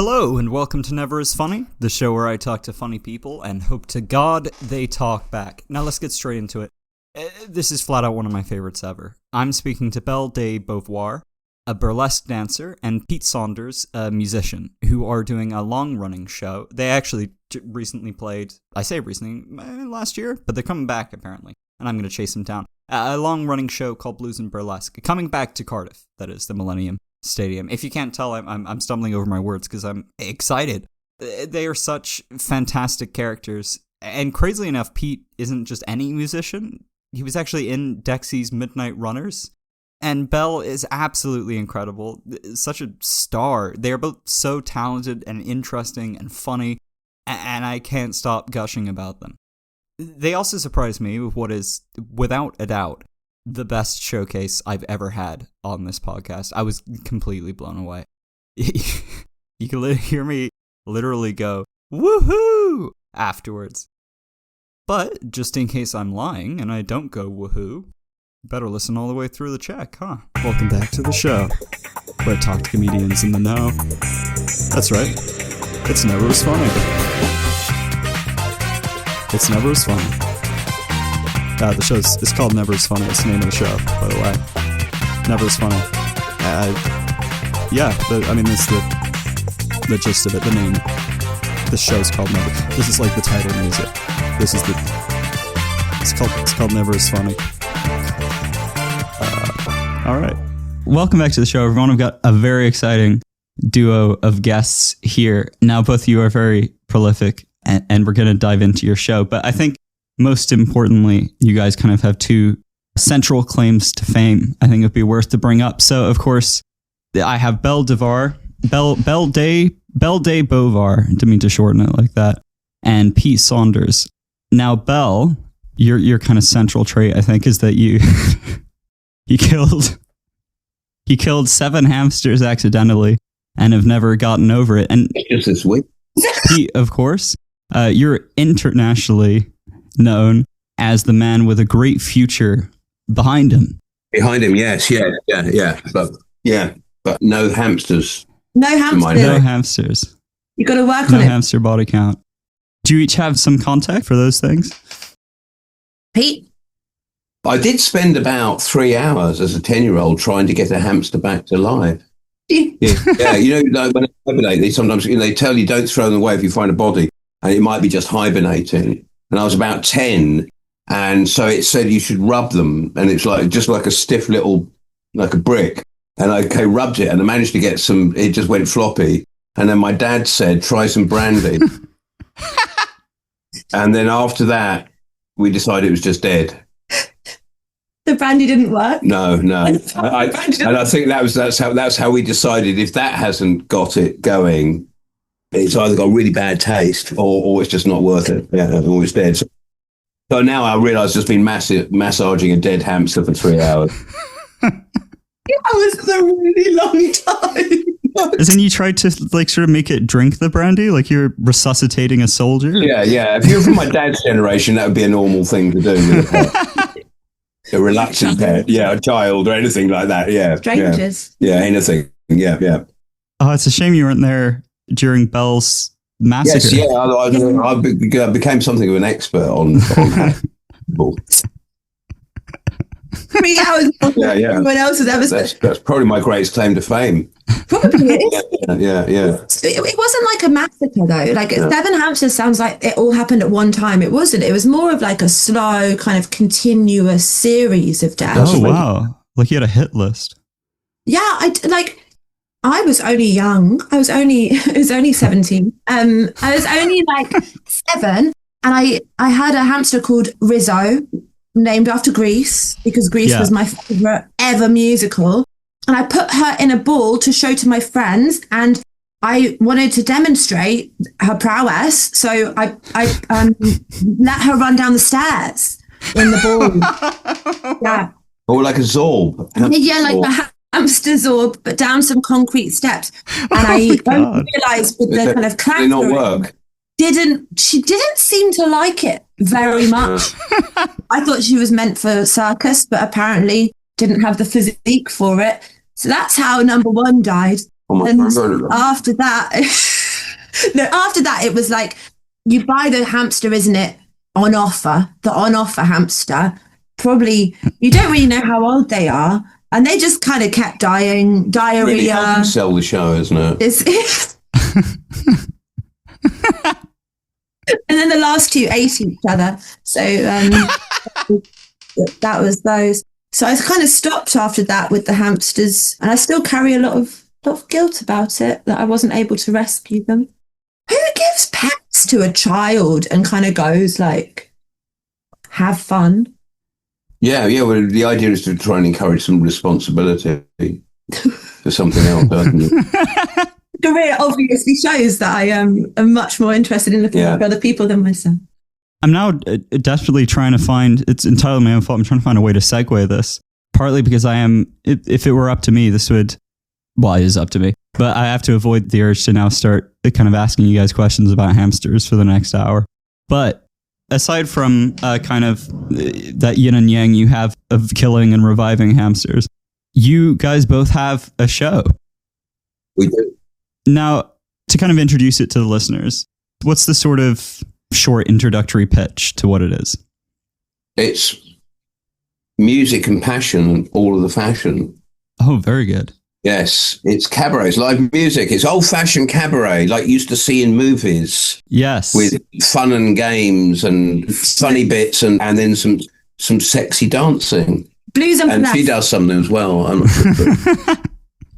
Hello and welcome to Never Is Funny, the show where I talk to funny people and hope to God they talk back. Now let's get straight into it. This is flat out one of my favorites ever. I'm speaking to Belle de Beauvoir, a burlesque dancer, and Pete Saunders, a musician, who are doing a long-running show. They actually recently played, I say recently, last year, but they're coming back apparently, and I'm going to chase them down. A long-running show called Blues and Burlesque, coming back to Cardiff, that is, the Millennium Stadium. If you can't tell, I'm stumbling over my words because I'm excited. They are such fantastic characters, and crazily enough, Pete isn't just any musician. He was actually in Dexy's Midnight Runners, and Belle is absolutely incredible. Such a star. They are both so talented and interesting and funny, and I can't stop gushing about them. They also surprised me with what is, without a doubt, the best showcase I've ever had on this podcast. I was completely blown away. You can hear me literally go, woohoo, afterwards. But, just in case I'm lying and I don't go woohoo, better listen all the way through the check, huh? Welcome back to the show, where I talk to comedians in the know. That's right, it's Never As Funny. It's Never As Funny. The show is called Never As Funny. It's the name of the show, by the way. Never As Funny. This is the gist of it, the name. The show's called Never. This is like the title music. It's called Never As Funny. All right. Welcome back to the show, everyone. I've got a very exciting duo of guests here. Now, both of you are very prolific, and we're going to dive into your show. But I think most importantly, you guys kind of have two central claims to fame I think it would be worth to bring up. So, of course, I have Belle de Beauvoir, didn't mean to shorten it like that, and Pete Saunders. Now, Belle, your kind of central trait, I think, is that you killed 7 hamsters accidentally and have never gotten over it. And just this week, Pete, of course, you're internationally known as the man with a great future behind him. Behind him, yes, but no hamsters. No hamsters. No hamsters. You got to work on No it. hamster body count. Do you each have some contact for those things? Pete? I did spend about 3 hours as a 10-year-old trying to get a hamster back to life. Yeah, you know, like when they hibernate, they sometimes they tell you don't throw them away if you find a body, and it might be just hibernating. And I was about 10, and so it said you should rub them, and it's like just like a stiff little, like a brick. And I rubbed it, and I managed to get some. It just went floppy. And then my dad said, "Try some brandy." And then after that, we decided it was just dead. The brandy didn't work? No. And I think that's how we decided. If that hasn't got it going, it's either got really bad taste or it's just not worth it. Yeah, or it's dead. So now I realise I've just been massaging a dead hamster for 3 hours. That was a really long time. As in you tried to sort of make it drink the brandy, like you're resuscitating a soldier? Yeah. If you're from my dad's generation, that would be a normal thing to do with a pet. A reluctant pet, a child or anything like that, Strangers. Yeah, anything, yeah. Oh, it's a shame you weren't there during Belle's massacre. Yes, I became something of an expert on animal. 3 hours. Yeah. Everyone else has ever said. That's probably my greatest claim to fame. Probably is. Yeah. It wasn't like a massacre though. Like 7 hamsters sounds like it all happened at one time. It wasn't. It was more of like a slow, kind of continuous series of deaths. Oh wow! Like you had a hit list. Yeah, I was only young. I was only 17. I was only like 7, and I had a hamster called Rizzo, named after Grease, because Grease was my favorite ever musical. And I put her in a ball to show to my friends, and I wanted to demonstrate her prowess. So I let her run down the stairs in the ball. Yeah. Or like a Zorb. Yeah, like the hamster Zorb, but down some concrete steps. And I realised with the kind of clatter, did it not work? She didn't seem to like it very much. I thought she was meant for circus, but apparently didn't have the physique for it. So that's how number 1 died. Oh my And God. after that, after that, it was like, you buy the hamster, isn't it? On offer, the on offer hamster. Probably, you don't really know how old they are. And they just kind of kept dying, diarrhea. Really helping sell the show, isn't it? And then the last two ate each other. So that was those. So I kind of stopped after that with the hamsters. And I still carry a lot of guilt about it, that I wasn't able to rescue them. Who gives pets to a child and kind of goes like, have fun? Yeah. Well, the idea is to try and encourage some responsibility for something else, doesn't it? Career obviously shows that I am much more interested in looking for other people than myself. I'm now desperately trying to find, it's entirely my own fault, I'm trying to find a way to segue this. Partly because if it were up to me, this would, well, it is up to me, but I have to avoid the urge to now start kind of asking you guys questions about hamsters for the next hour. But aside from kind of that yin and yang you have of killing and reviving hamsters, you guys both have a show. We do. Now, to kind of introduce it to the listeners, what's the sort of short introductory pitch to what it is? It's music and passion, all of the fashion. Oh, very good. Yes, it's cabaret, it's live music. It's old-fashioned cabaret, like you used to see in movies. Yes. With fun and games and funny bits and then some sexy dancing. Blues and burlesque. And she does something as well. I'm not sure.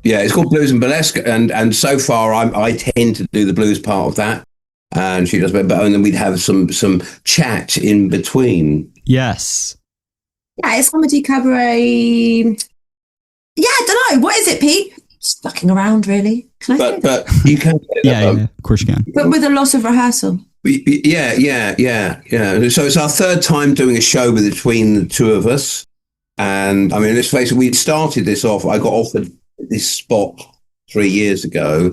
Yeah, it's called Blues and Burlesque, and so far I tend to do the blues part of that, and she does, but and then we'd have some chat in between. Yes. Yeah, it's comedy cabaret. Yeah, I don't know. What is it, Pete? Just fucking around, really. Can I but you can. Yeah, of course you can. But with a lot of rehearsal. Yeah. So it's our third time doing a show between the two of us, and I mean, let's face it, we started this off. I got offered this spot 3 years ago,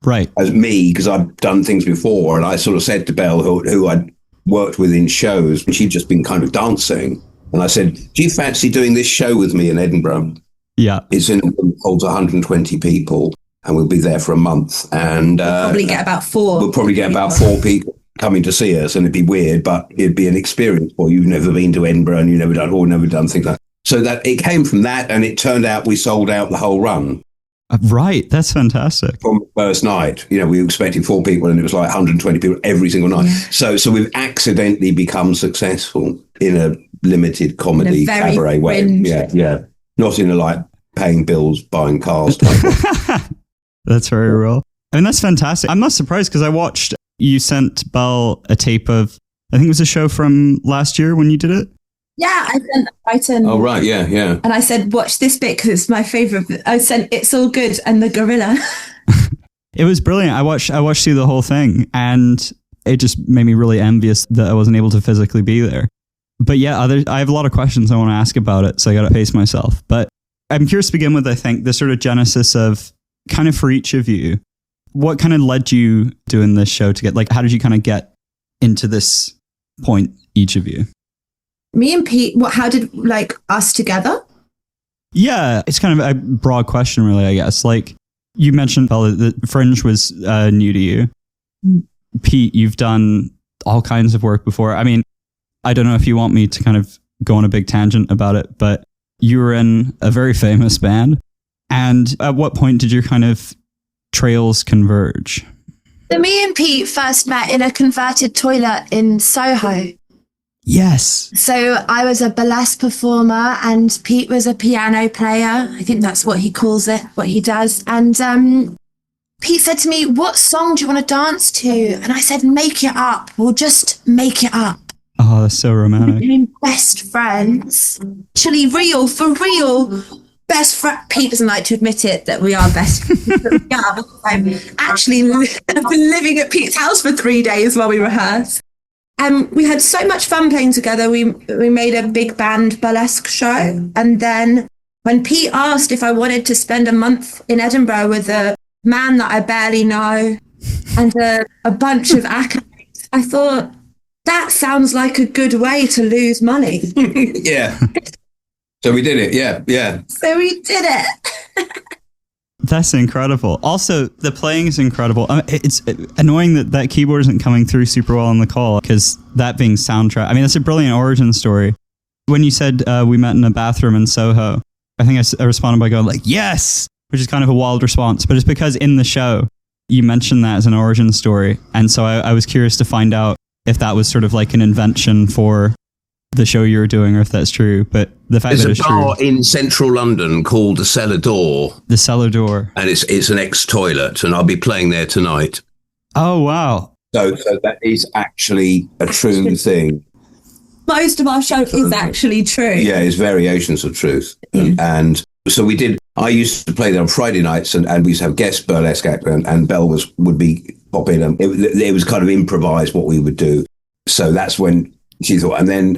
right, as me, because I've done things before, and I sort of said to Belle, who I'd worked with in shows, and she'd just been kind of dancing, and I said, do you fancy doing this show with me in Edinburgh? Yeah, it's in holds 120 people, and we'll be there for a month, and we'll probably get about four. We'll probably get about 4 people coming to see us, and it'd be weird, but it'd be an experience for you. You've never been to Edinburgh, and you've never done things like that. So that it came from that, and it turned out we sold out the whole run. Right, that's fantastic. From the first night, we were expecting 4 people, and it was like 120 people every single night. Yeah. So we've accidentally become successful in a limited comedy cabaret way. Yeah. Not in a like paying bills, buying cars type. That's very real. I mean, that's fantastic. I'm not surprised because I watched, you sent Belle a tape of, I think it was a show from last year when you did it. Yeah, I sent Brighton. Oh, right, yeah. And I said, watch this bit because it's my favourite. I sent It's All Good and the gorilla. It was brilliant. I watched through the whole thing, and it just made me really envious that I wasn't able to physically be there. But yeah, I have a lot of questions I want to ask about it, so I got to pace myself. But I'm curious to begin with, I think, the sort of genesis of kind of for each of you, what kind of led you doing this show to get, like, how did you kind of get into this point, each of you? Me and Pete, how did, like, us together? Yeah, it's kind of a broad question, really, I guess. Like, you mentioned, Bella, that Fringe was new to you. Pete, you've done all kinds of work before. I mean, I don't know if you want me to kind of go on a big tangent about it, but you were in a very famous band. And at what point did your kind of trails converge? So me and Pete first met in a converted toilet in Soho. Yes. So I was a burlesque performer and Pete was a piano player. I think that's what he calls it, what he does. And Pete said to me, what song do you want to dance to? And I said, make it up. We'll just make it up. Oh, that's so romantic. I mean, best friends. Actually, for real. Best friend. Pete doesn't like to admit it that we are best friends. Yeah, I'm actually been living at Pete's house for 3 days while we rehearse. We had so much fun playing together. We made a big band burlesque show. And then when Pete asked if I wanted to spend a month in Edinburgh with a man that I barely know and a bunch of accolades, I thought, that sounds like a good way to lose money. Yeah. So we did it. Yeah. So we did it. That's incredible. Also, the playing is incredible. It's annoying that keyboard isn't coming through super well on the call, because that being soundtrack. I mean, that's a brilliant origin story. When you said we met in a bathroom in Soho, I think I responded by going like, yes, which is kind of a wild response, but it's because in the show you mentioned that as an origin story. And so I was curious to find out if that was sort of like an invention for the show you were doing, or if that's true. But the fact that it's true. There's a bar in central London called the Cellar Door. The Cellar Door. And it's an ex-toilet, and I'll be playing there tonight. Oh, wow. So that is actually a true thing. Most of our show is actually true. Yeah, it's variations of truth. And so I used to play there on Friday nights, and we used to have guest burlesque act, and Belle would be pop in, and it was kind of improvised what we would do. So that's when she thought, and then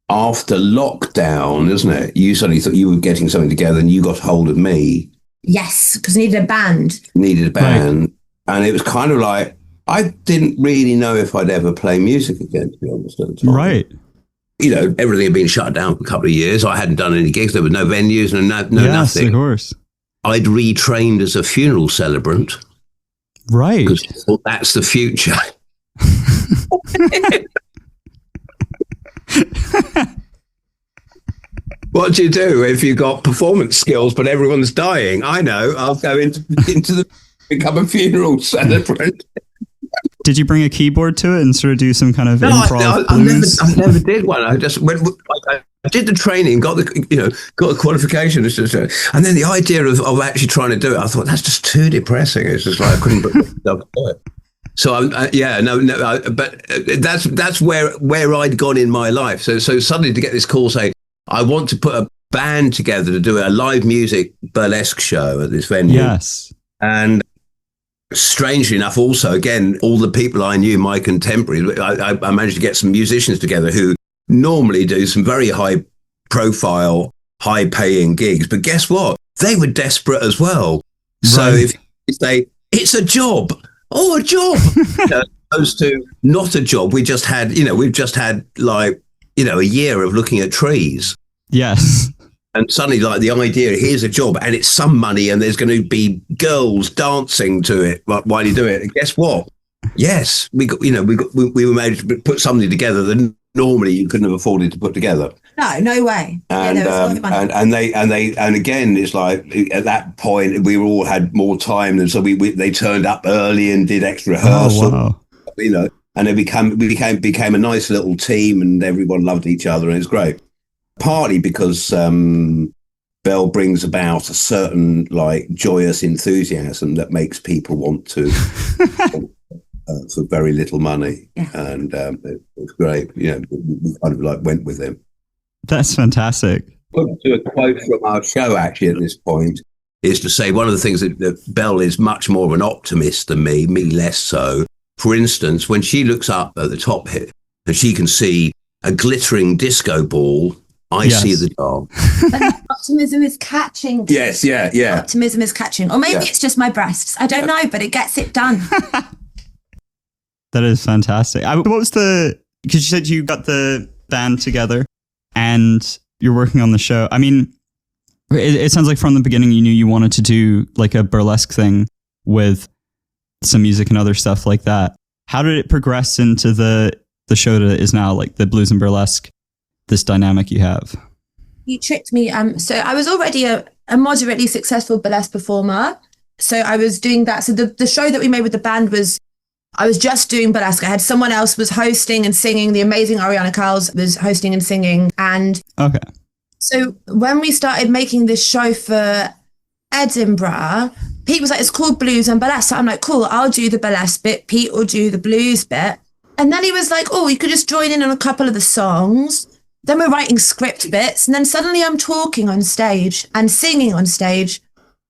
after lockdown, isn't it? You suddenly thought you were getting something together, and you got hold of me. Yes, because needed a band. Right. And it was kind of like, I didn't really know if I'd ever play music again, to be honest, at the time. Right. You know, everything had been shut down for a couple of years. I hadn't done any gigs. There were no venues, no yes, nothing. Of course. I'd retrained as a funeral celebrant. Right. Because I thought that's the future. What do you do if you've got performance skills but everyone's dying? I know. I'll go become a funeral celebrant. Did you bring a keyboard to it and sort of do some kind of improv blues? I never did one. I just went. I did the training, got a qualification, and then the idea of actually trying to do it, I thought that's just too depressing. It's just like I couldn't put myself to it. So but that's where I'd gone in my life. So suddenly to get this call saying I want to put a band together to do a live music burlesque show at this venue. Yes, and strangely enough, also, again, all the people I knew, my contemporaries, I managed to get some musicians together who normally do some very high profile, high paying gigs. But guess what? They were desperate as well. Right. So if it's a job. Oh, a job. As opposed to not a job. We've just had a year of looking at trees. Yes. And suddenly, like, the idea, here's a job, and it's some money, and there's going to be girls dancing to it while you do it. And guess what? Yes, we were able to put something together that normally you couldn't have afforded to put together. No way. And and again, it's like at that point we all had more time, and so they turned up early and did extra rehearsal. Oh, wow. And it became a nice little team, and everyone loved each other, and it's great. Partly because Belle brings about a certain like joyous enthusiasm that makes people want to for very little money, and it was great. We kind of like went with him. That's fantastic. To a quote from our show actually at this point is to say one of the things that Belle is much more of an optimist than me less so. For instance, when she looks up at the top here and she can see a glittering disco ball. I see the doll. Optimism is catching. Yes, yeah. Optimism is catching. Or maybe it's just my breasts. I don't know, but it gets it done. That is fantastic. What was because you said you got the band together and you're working on the show. I mean, it sounds like from the beginning you knew you wanted to do like a burlesque thing with some music and other stuff like that. How did it progress into the show that is now, like the blues and burlesque? This dynamic you have? You tricked me. So I was already a moderately successful burlesque performer. So I was doing that. So the show that we made with the band I was just doing burlesque. I had someone else was hosting and singing. The amazing Ariana Cowles was hosting and singing. And okay. So when we started making this show for Edinburgh, Pete was like, it's called Blues and Burlesque. So I'm like, cool, I'll do the burlesque bit. Pete will do the blues bit. And then he was like, oh, you could just join in on a couple of the songs. Then we're writing script bits, and then suddenly I'm talking on stage and singing on stage,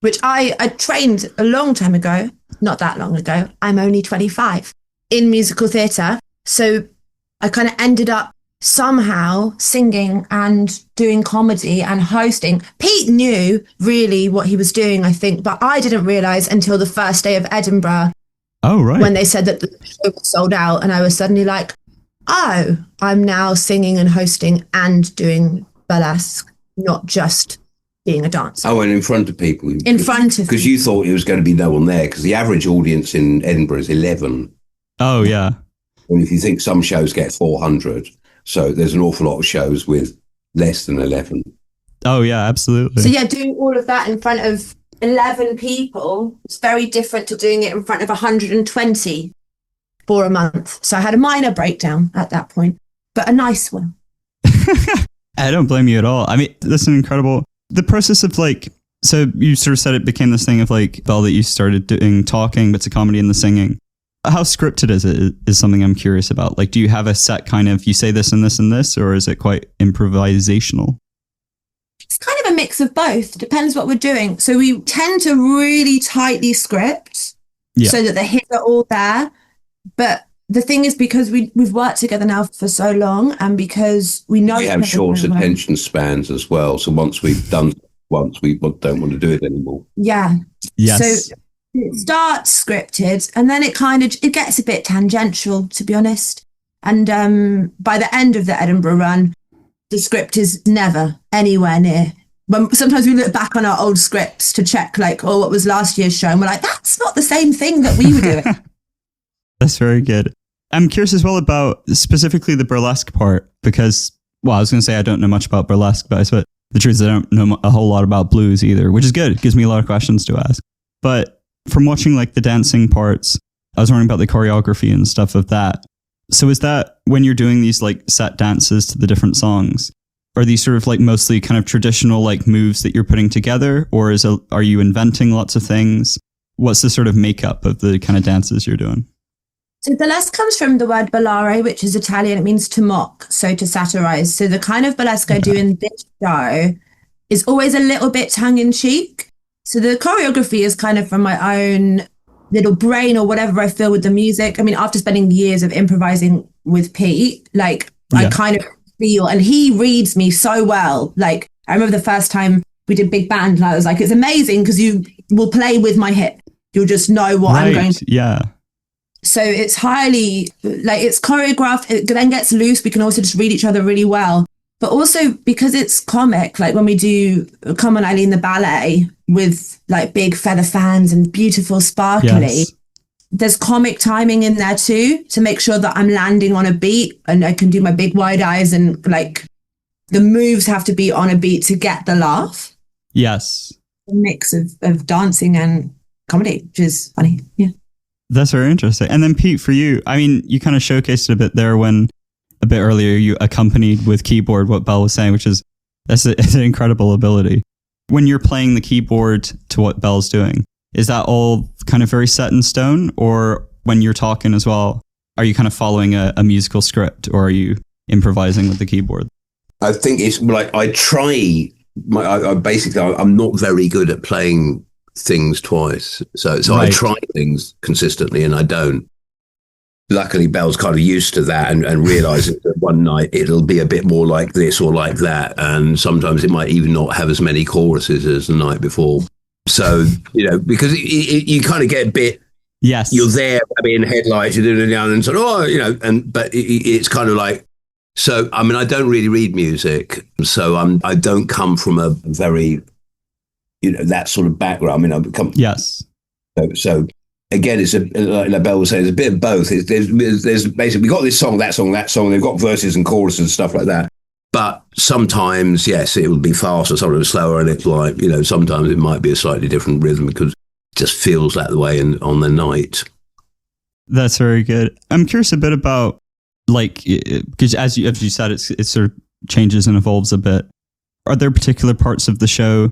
which I trained a long time ago, not that long ago. I'm only 25 in musical theatre. So I kind of ended up somehow singing and doing comedy and hosting. Pete knew really what he was doing, I think, but I didn't realise until the first day of Edinburgh. Oh, right. When they said that the show was sold out, and I was suddenly like, oh, I'm now singing and hosting and doing burlesque, not just being a dancer. Oh, and in front of people. In front of Because you thought it was going to be no one there, because the average audience in Edinburgh is 11. Oh, yeah. And if you think some shows get 400, so there's an awful lot of shows with less than 11. Oh, yeah, absolutely. So, yeah, doing all of that in front of 11 people, it's very different to doing it in front of 120 for a month. So I had a minor breakdown at that point, but a nice one. I don't blame you at all. I mean, that's an incredible... The process of like... So you sort of said it became this thing of like, Belle, that you started doing talking, bits of comedy and the singing. How scripted is it is something I'm curious about. Like, do you have a set kind of, you say this and this and this, or is it quite improvisational? It's kind of a mix of both. Depends what we're doing. So we tend to really tightly script so that the hits are all there. But the thing is, because we've worked together now for so long, and because we know we have short attention spans as well. So once we've done once, we don't want to do it anymore. Yeah. Yes. So it starts scripted, and then it gets a bit tangential, to be honest. And by the end of the Edinburgh run, the script is never anywhere near. When sometimes we look back on our old scripts to check, like, oh, what was last year's show? And we're like, that's not the same thing that we were doing. That's very good. I'm curious as well about specifically the burlesque part, because, well, I was going to say I don't know much about burlesque, but the truth is I don't know a whole lot about blues either, which is good. It gives me a lot of questions to ask. But from watching like the dancing parts, I was wondering about the choreography and stuff of that. So is that when you're doing these like set dances to the different songs, are these sort of like mostly kind of traditional like moves that you're putting together, or are you inventing lots of things? What's the sort of makeup of the kind of dances you're doing? So burlesque comes from the word ballare, which is Italian. It means to mock, so to satirize. So the kind of burlesque I do in this show is always a little bit tongue-in-cheek. So the choreography is kind of from my own little brain or whatever I feel with the music. I mean, after spending years of improvising with Pete, like I kind of feel, and he reads me so well. Like I remember the first time we did big band, and I was like, it's amazing because you will play with my hip. You'll just know what I'm going to do. Yeah. So it's highly, like, it's choreographed. It then gets loose. We can also just read each other really well. But also because it's comic, like when we do Come on Eileen, the ballet with like big feather fans and beautiful sparkly, there's comic timing in there too, to make sure that I'm landing on a beat and I can do my big wide eyes, and like the moves have to be on a beat to get the laugh. Yes. A mix of dancing and comedy, which is funny. Yeah. That's very interesting. And then Pete, for you, I mean, you kind of showcased it a bit there when a bit earlier you accompanied with keyboard what Belle was saying, which is it's an incredible ability. When you're playing the keyboard to what Belle's doing, is that all kind of very set in stone? Or when you're talking as well, are you kind of following a musical script, or are you improvising with the keyboard? I think it's like I try. I'm not very good at playing things twice. So right. I try things consistently and I don't. Luckily, Belle's kind of used to that and realizes that one night it'll be a bit more like this or like that. And sometimes it might even not have as many choruses as the night before. So, because you kind of get a bit, yes, you're there, in headlights, you're doing it down and sort of, but it's kind of like, so, I mean, I don't really read music. So I don't come from a very, that sort of background. I mean, I've come. Yes. So again, it's like Belle was saying, it's a bit of both. There's basically, we got this song, that song, they've got verses and choruses and stuff like that. But sometimes, yes, it will be faster, sometimes slower, and it's like, sometimes it might be a slightly different rhythm because it just feels that way on the night. That's very good. I'm curious a bit about, like, because as you said, it sort of changes and evolves a bit. Are there particular parts of the show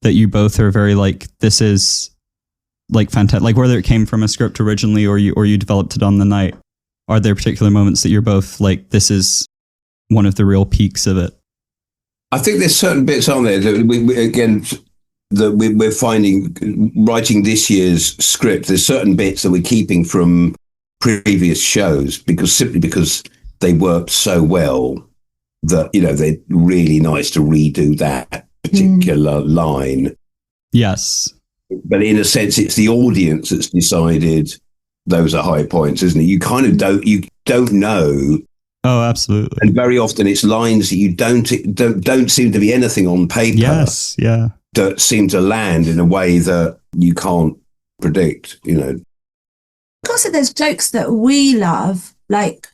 that you both are very like, this is like fantastic, like whether it came from a script originally or you developed it on the night? Are there particular moments that you're both like, this is one of the real peaks of it? I think there's certain bits on there that we're finding writing this year's script. There's certain bits that we're keeping from previous shows simply because they worked so well that, they're really nice to redo that particular line. Yes. But in a sense, it's the audience that's decided those are high points, isn't it? You kind of don't know Oh, absolutely. And very often it's lines that you don't seem to be anything on paper. Yes, yeah. That seem to land in a way that you can't predict, you know. Also, there's jokes that we love, like,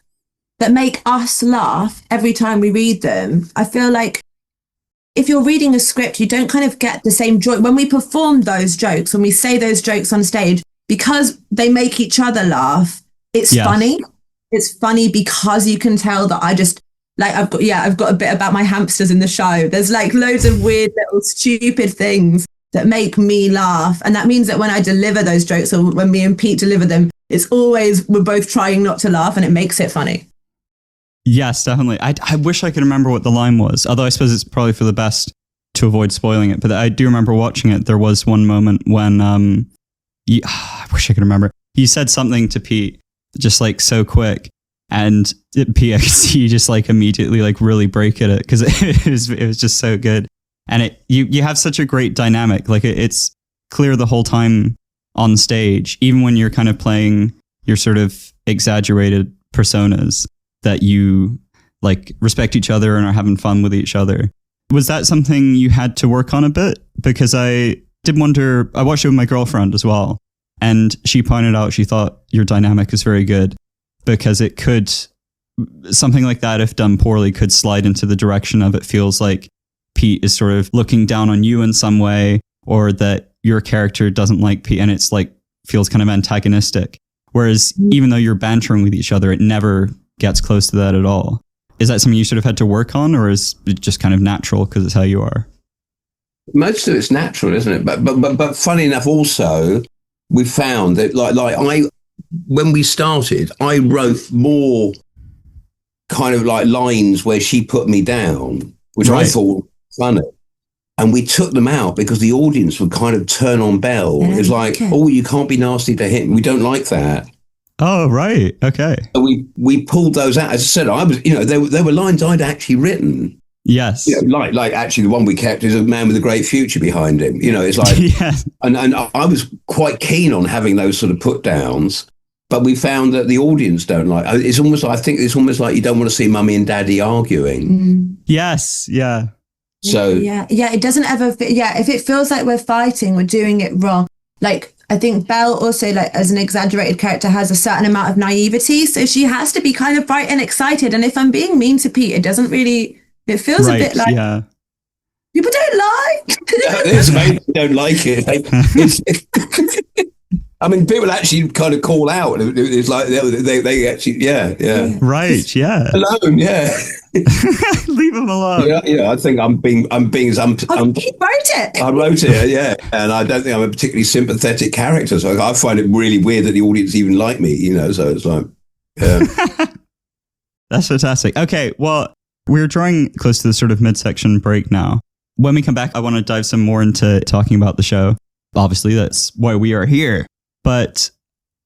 that make us laugh every time we read them. I feel like if you're reading a script, you don't kind of get the same joy. When we perform those jokes, when we say those jokes on stage, because they make each other laugh, it's funny. It's funny because you can tell that I've got a bit about my hamsters in the show. There's like loads of weird little stupid things that make me laugh. And that means that when I deliver those jokes, or when me and Pete deliver them, it's always, we're both trying not to laugh, and it makes it funny. Yes, definitely. I wish I could remember what the line was, although I suppose it's probably for the best to avoid spoiling it. But I do remember watching it. There was one moment when, I wish I could remember. He said something to Pete, just like so quick. And Pete, I could see you just like immediately like really break at it, because it was just so good. And you have such a great dynamic. Like it's clear the whole time on stage, even when you're kind of playing your sort of exaggerated personas, that you like respect each other and are having fun with each other. Was that something you had to work on a bit? Because I did wonder, I watched it with my girlfriend as well, and she pointed out she thought your dynamic is very good, because it could, something like that, if done poorly, could slide into the direction of it feels like Pete is sort of looking down on you in some way, or that your character doesn't like Pete and it's like feels kind of antagonistic. Whereas even though you're bantering with each other, it never gets close to that at all. Is that something you sort of had to work on, or is it just kind of natural because it's how you are? Most of it's natural, isn't it? But funny enough, also we found that when we started, I wrote more kind of like lines where she put me down, which I thought was funny. And we took them out because the audience would kind of turn on Belle. It was like, oh, you can't be nasty to him. We don't like that. Oh, right. Okay. So we pulled those out. As I said, I was, there were lines I'd actually written. Yes. Like actually the one we kept is a man with a great future behind him. It's like, yes. And I was quite keen on having those sort of put downs, but we found that the audience don't like. It's almost like, I think it's almost like you don't want to see mummy and daddy arguing. Mm. Yes. Yeah. So it doesn't ever. If it feels like we're fighting, we're doing it wrong. Like I think Belle also, like as an exaggerated character, has a certain amount of naivety, so she has to be kind of bright and excited. And if I'm being mean to Pete, it doesn't really. It feels a bit like people don't like. It's amazing. Don't like it. I mean, people actually kind of call out. It's like they actually, right, yeah. Alone, yeah. Leave him alone. Yeah. I think I'm being. He wrote it. I wrote it, yeah, and I don't think I'm a particularly sympathetic character. So I find it really weird that the audience even like me. So it's like, that's fantastic. Okay, well, we're drawing close to the sort of midsection break now. When we come back, I want to dive some more into talking about the show. Obviously, that's why we are here. But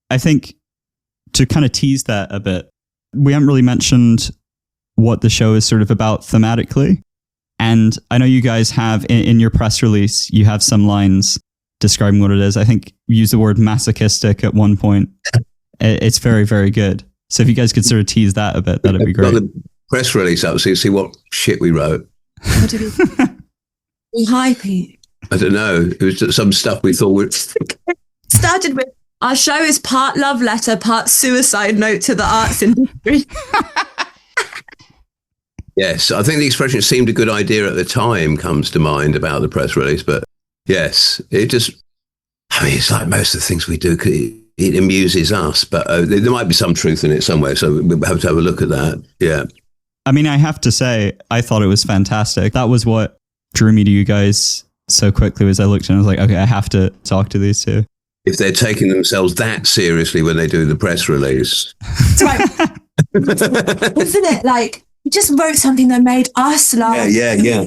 I think to kind of tease that a bit, we haven't really mentioned what the show is sort of about thematically. And I know you guys have, in your press release, you have some lines describing what it is. I think you use the word masochistic at one point. It's very, very good. So if you guys could sort of tease that a bit, that'd be great. Got the press release up so you see what shit we wrote. What did we hi, Pete? I don't know. It was just some stuff we thought would... Started with, our show is part love letter, part suicide note to the arts industry. Yes, I think the expression seemed a good idea at the time comes to mind about the press release. But yes, it's like most of the things we do, it amuses us. But there might be some truth in it somewhere. So we'll have to have a look at that. Yeah. I mean, I have to say, I thought it was fantastic. That was what drew me to you guys so quickly, as I looked and I was like, okay, I have to talk to these two. If they're taking themselves that seriously when they do the press release. That's right. Isn't it? Like, we just wrote something that made us laugh. Yeah.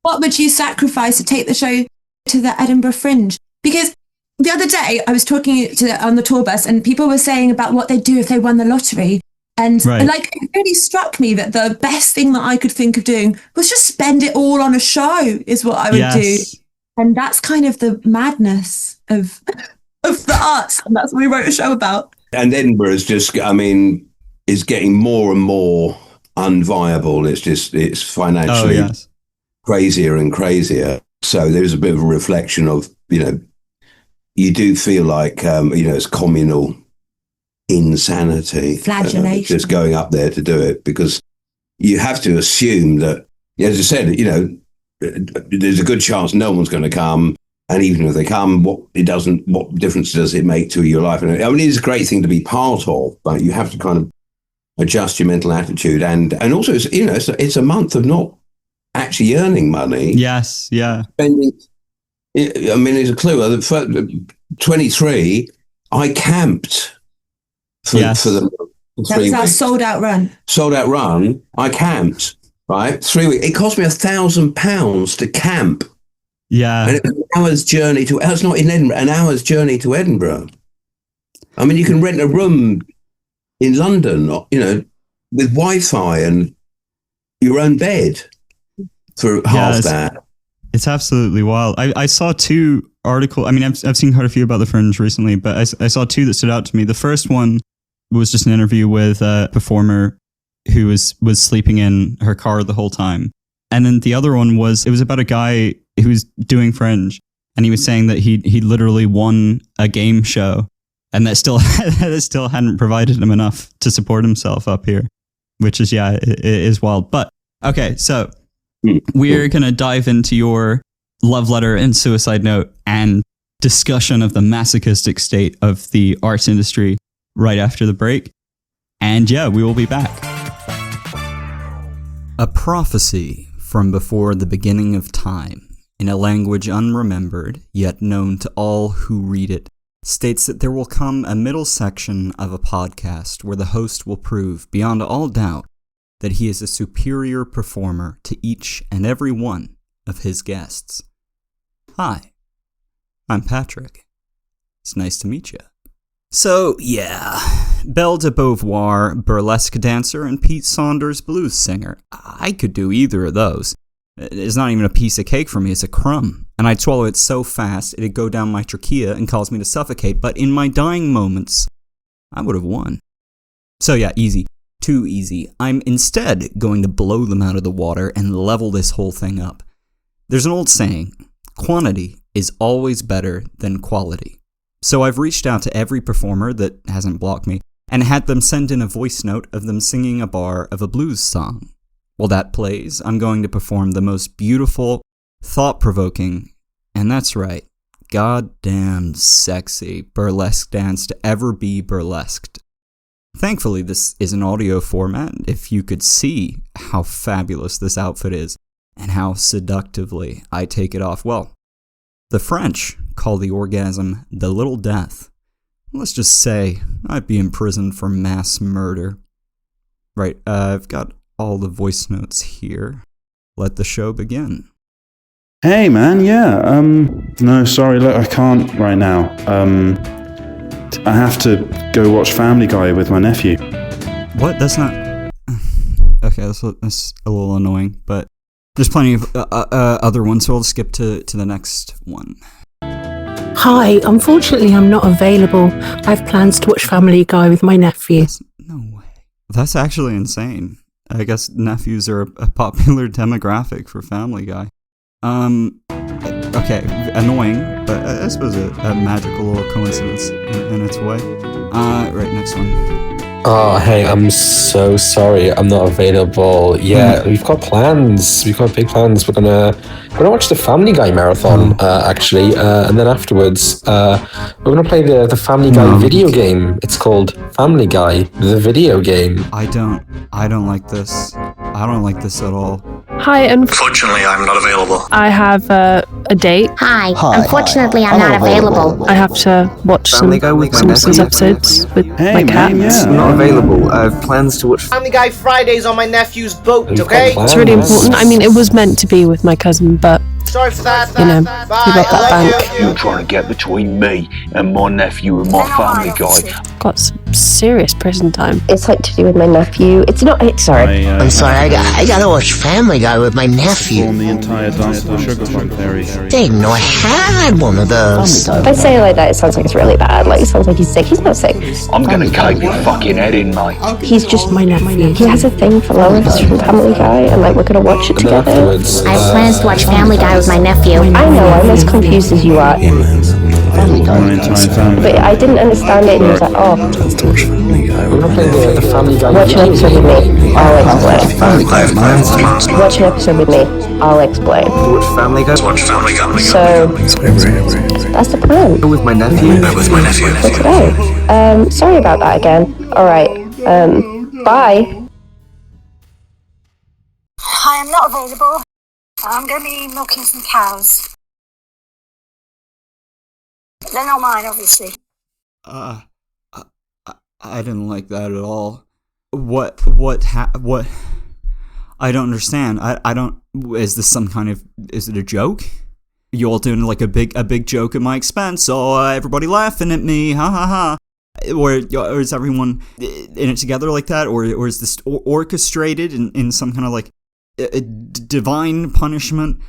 What would you sacrifice to take the show to the Edinburgh Fringe? Because the other day I was talking on the tour bus and people were saying about what they'd do if they won the lottery. And like, it really struck me that the best thing that I could think of doing was just spend it all on a show is what I would do. And that's kind of the madness of the arts. And that's what we wrote a show about. And Edinburgh is just, I mean, is getting more and more unviable. It's financially crazier and crazier. So there's a bit of a reflection of, you do feel like, it's communal insanity. Flagellation. Just going up there to do it, because you have to assume that, as I said, there's a good chance no one's going to come. And even if they come, what difference does it make to your life? And I mean, it's a great thing to be part of, but you have to kind of adjust your mental attitude. And also, it's a month of not actually earning money. Yes, yeah. Spending, I mean, there's a clue. 23, I camped for the 3 That was our weeks. sold out run. I camped, right? 3 weeks. It cost me £1,000 to camp. Yeah. And it was an hour's journey it's not in Edinburgh, an hour's journey to Edinburgh. I mean, you can rent a room in London, with Wi-Fi and your own bed for half that. It's absolutely wild. I saw two articles. I mean, I've seen quite a few about the Fringe recently, but I saw two that stood out to me. The first one was just an interview with a performer who was sleeping in her car the whole time. And then the other one was about a guy who was doing Fringe, and he was saying that he literally won a game show, and that still hadn't provided him enough to support himself up here, which is, it is wild. But okay, so we're going to dive into your love letter and suicide note and discussion of the masochistic state of the arts industry right after the break. And we will be back. A prophecy from before the beginning of time, in a language unremembered, yet known to all who read it, states that there will come a middle section of a podcast where the host will prove, beyond all doubt, that he is a superior performer to each and every one of his guests. Hi, I'm Patrick. It's nice to meet you. So, Belle de Beauvoir, burlesque dancer, and Pete Saunders, blues singer. I could do either of those. It's not even a piece of cake for me, it's a crumb. And I'd swallow it so fast, it'd go down my trachea and cause me to suffocate. But in my dying moments, I would have won. So easy. Too easy. I'm instead going to blow them out of the water and level this whole thing up. There's an old saying, quantity is always better than quality. So I've reached out to every performer that hasn't blocked me and had them send in a voice note of them singing a bar of a blues song. While that plays, I'm going to perform the most beautiful, thought-provoking, and that's right, goddamn sexy burlesque dance to ever be burlesqued. Thankfully, this is an audio format. If you could see how fabulous this outfit is and how seductively I take it off, well, the French call the orgasm the little death. Let's just say I'd be imprisoned for mass murder. Right, I've got all the voice notes here. Let the show begin. Hey man, no, sorry, look, I can't right now. I have to go watch Family Guy with my nephew. What? That's not... Okay, that's a little annoying, but there's plenty of other ones, so I'll skip to the next one. Hi, unfortunately I'm not available. I have plans to watch Family Guy with my nephew. No way. That's actually insane. I guess nephews are a popular demographic for Family Guy. Okay, annoying, but I suppose a magical little coincidence in its way. Right, next one. Oh, hey, I'm so sorry. I'm not available. Yeah, we've got plans. We've got big plans. We're gonna watch the Family Guy marathon, actually, and then afterwards, we're gonna play the Family Guy video game. It's called Family Guy, the video game. I don't like this. I don't like this at all. Hi, unfortunately, I'm not available. I have a date. Hi. Unfortunately, I'm not available. I have to watch some episodes with my cats. I'm not available. I have plans to watch Family Guy Fridays on my nephew's boat, okay? It's really important. I mean, it was meant to be with my cousin, but Sorry for that. You know, you robbed that bank. You're trying to get between me and my nephew and my family guy. Got some serious prison time. It's like to do with my nephew. It's not. Sorry. I'm sorry. I gotta watch Family Guy with my nephew. On the entire dance of the Sugar Plum Fairy. Didn't know I had one of those. If I say it like that, it sounds like it's really bad. Like, it sounds like he's sick. He's not sick. I'm gonna cave your fucking head in, mate. He's just my nephew. He has a thing for Lois from Family Guy, and like we're gonna watch it together. I have plans to watch Family Guy with my nephew. I know, I'm as confused as you are. But I didn't understand it, and he was like, oh. We're not playing the Family Guy. Watch an episode with me. I'll explain. Watch an episode with me. I'll explain. Watch Family Guy. Watch Family Guy. So, that's the plan. With my nephew. With my nephew. For today. Sorry about that again. Alright. Bye. Hi, I'm not available. I'm going to be milking some cows. They're not mine, obviously. I didn't like that at all. What? I don't understand. I don't. Is this some kind of? Is it a joke? You all doing like a big joke at my expense? Oh, everybody laughing at me, ha ha ha. Or is everyone in it together like that? Or is this orchestrated in some kind of like a divine punishment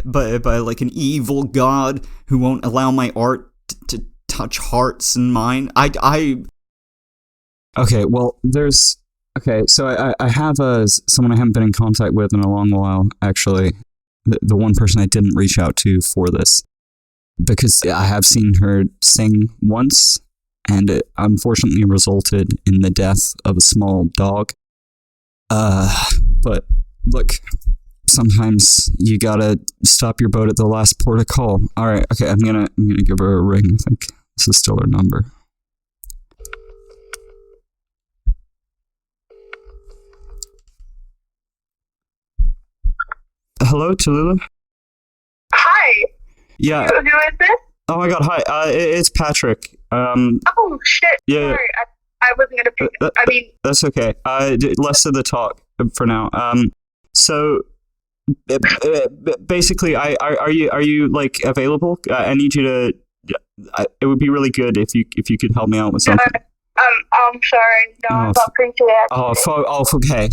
by like an evil god who won't allow my art to touch hearts and mine? Okay, well, so I have someone I haven't been in contact with in a long while, actually. The one person I didn't reach out to for this. Because I have seen her sing once, and it unfortunately resulted in the death of a small dog. But look, sometimes you gotta stop your boat at the last port of call. Alright, okay, I'm gonna give her a ring. I think this is still her number. Hello, Tallulah? Hi. Yeah. Who is this? Oh my god, hi. It's Patrick. Oh shit. Yeah. Sorry, I wasn't gonna pick up. I mean, that's okay. Less of the talk for now. So basically, are you like available? I need you to. It would be really good if you could help me out with something. I'm sorry. No, I'm not free today. Okay.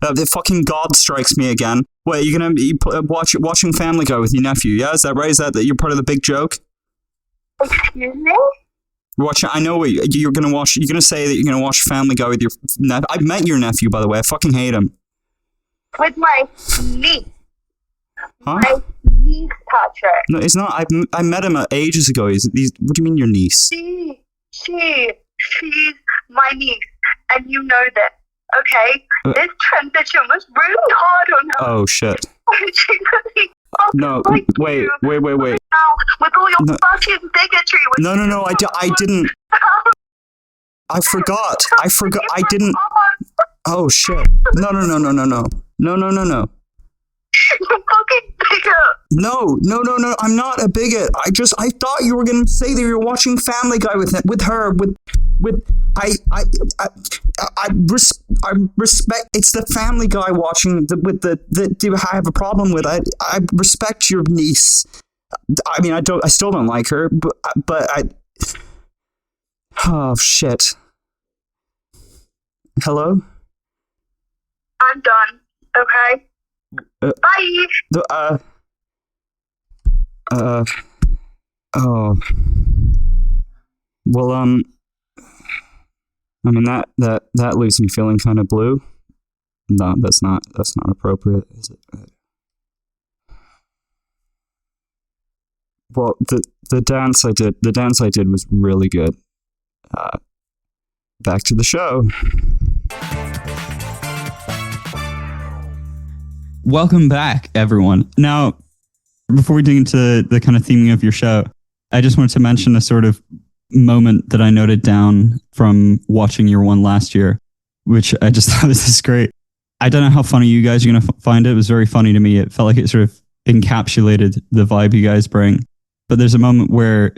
Well, the fucking God strikes me again. Wait, you're gonna be watching Family Guy with your nephew? Yeah, is that right? Is that you're part of the big joke? Excuse me? I know what you're gonna watch. You're gonna say that you're gonna watch Family Guy with your nephew. I've met your nephew, by the way. I fucking hate him. With my niece. Huh? My niece, Patrick. No, it's not. I met him ages ago. What do you mean your niece? She's my niece, and you know this. Okay, this transition was really hard on her. Oh shit! She really no, wait. Now, with all your fucking bigotry. No, I didn't. I forgot. I didn't. Oh shit! No. You're fucking bigot. No. I'm not a bigot. I thought you were gonna say that you're watching Family Guy with her. I respect. It's the Family Guy watching I have a problem with. I respect your niece. I mean, I still don't like her, but I. Oh shit. Hello? I'm done. Okay. Bye. Oh. Well, I mean that leaves me feeling kind of blue. No, that's not appropriate, is it? Well, the dance I did was really good. Back to the show. Welcome back, everyone. Now, before we dig into the kind of theming of your show, I just wanted to mention a sort of moment that I noted down from watching your one last year, which I just thought this is great. I don't know how funny you guys are going to find it. It was very funny to me. It felt like it sort of encapsulated the vibe you guys bring. But there's a moment where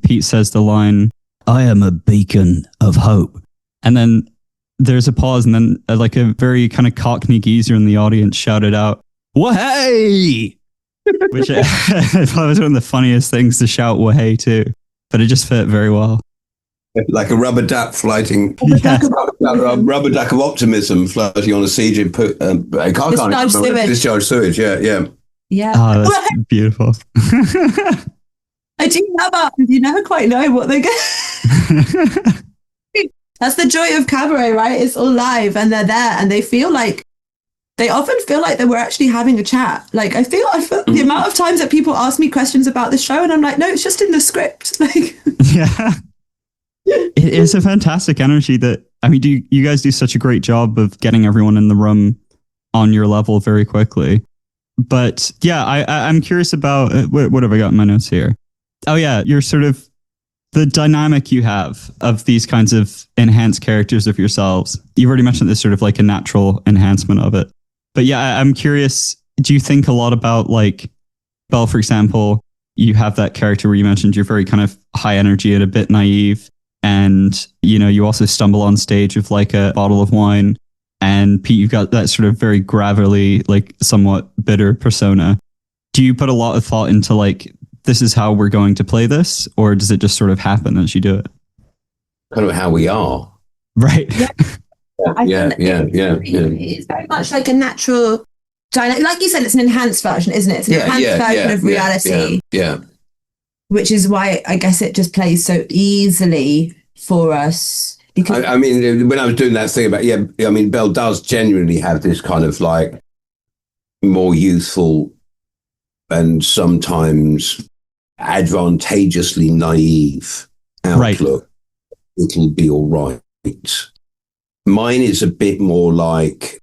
Pete says the line, "I am a beacon of hope." And then there's a pause, and then like a very kind of cockney geezer in the audience shouted out, "Wahey!" Which I thought was one of the funniest things to shout "Wahey" too, but it just fit very well. Like a rubber duck floating, rubber duck of optimism floating on a siege. I can't remember. Discharge sewage. Yeah. Oh, that's beautiful. I do love art. You never quite know what they get. That's the joy of cabaret, right? It's all live, and they're there, and they often feel like that we're actually having a chat. Like I feel the amount of times that people ask me questions about the show, and I'm like, no, it's just in the script. Like, yeah. It is a fantastic energy you guys do such a great job of getting everyone in the room on your level very quickly. But yeah, I'm curious about, what have I got in my notes here? Oh yeah, you're sort of the dynamic you have of these kinds of enhanced characters of yourselves. You've already mentioned this sort of like a natural enhancement of it. But yeah, I'm curious, do you think a lot about like, Belle, for example, you have that character where you mentioned you're very kind of high energy and a bit naive. And, you also stumble on stage with like a bottle of wine. And Pete, you've got that sort of very gravelly, like somewhat bitter persona. Do you put a lot of thought into like, this is how we're going to play this? Or does it just sort of happen as you do it? Kind of how we are. Right. Yeah. It's very much like a natural dynamic. Like you said, it's an enhanced version, isn't it? It's an enhanced version of reality. Yeah. Which is why I guess it just plays so easily for us. Because I mean, when I was doing that thing about, Belle does genuinely have this kind of like more youthful and sometimes advantageously naive outlook. Right. It'll be all right. Mine is a bit more like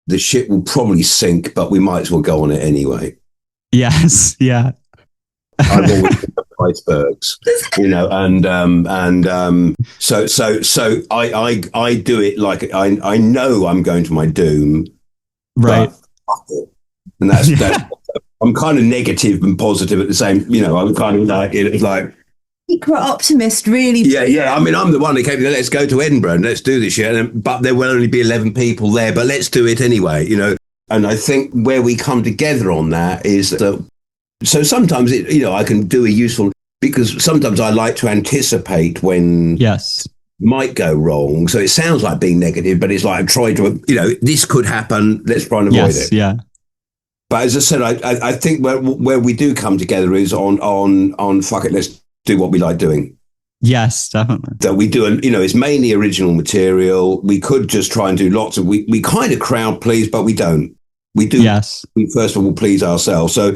the ship will probably sink, but we might as well go on it anyway. Yes. Yeah. I've always been icebergs, so I do it like I know I'm going to my doom, right? And that's I'm kind of negative and positive at the same. I'm kind of like it's like secret optimist, really. Yeah. I mean, I'm the one that came. Let's go to Edinburgh and let's do this shit. But there will only be 11 people there, but let's do it anyway. And I think where we come together on that is that. So sometimes I can do a useful, because sometimes I like to anticipate when might go wrong. So it sounds like being negative, but it's like I'm trying to, this could happen. Let's try and avoid it. Yeah. But as I said, I think where we do come together is on fuck it, let's do what we like doing. Yes, definitely. That we do, and it's mainly original material. We could just try and do lots of, we kind of crowd please, but we don't. We do. Yes. We first of all please ourselves. So.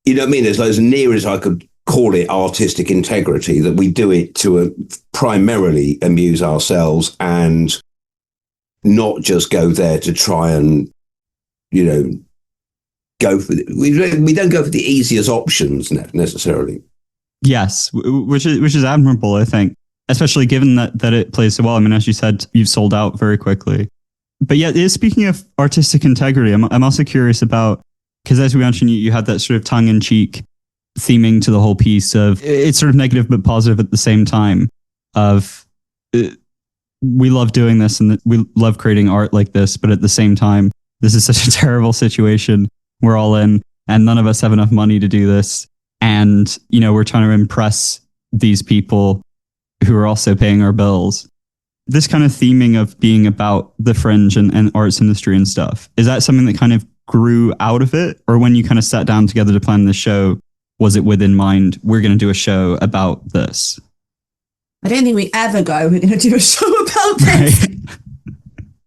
You know what I mean? There's as near as I could call it artistic integrity, that we do it to primarily amuse ourselves and not just go there to try and, go for we don't go for the easiest options necessarily. Yes, which is admirable, I think, especially given that it plays so well. I mean, as you said, you've sold out very quickly. But yeah, speaking of artistic integrity, I'm also curious about, because as we mentioned, you had that sort of tongue-in-cheek theming to the whole piece of, it's sort of negative but positive at the same time, of we love doing this and we love creating art like this, but at the same time, this is such a terrible situation. We're all in, and none of us have enough money to do this. And, we're trying to impress these people who are also paying our bills. This kind of theming of being about the fringe and arts industry and stuff, is that something that kind of grew out of it? Or when you kind of sat down together to plan the show, was it within mind, we're going to do a show about this? I don't think we ever go, we're going to do a show about this. Right.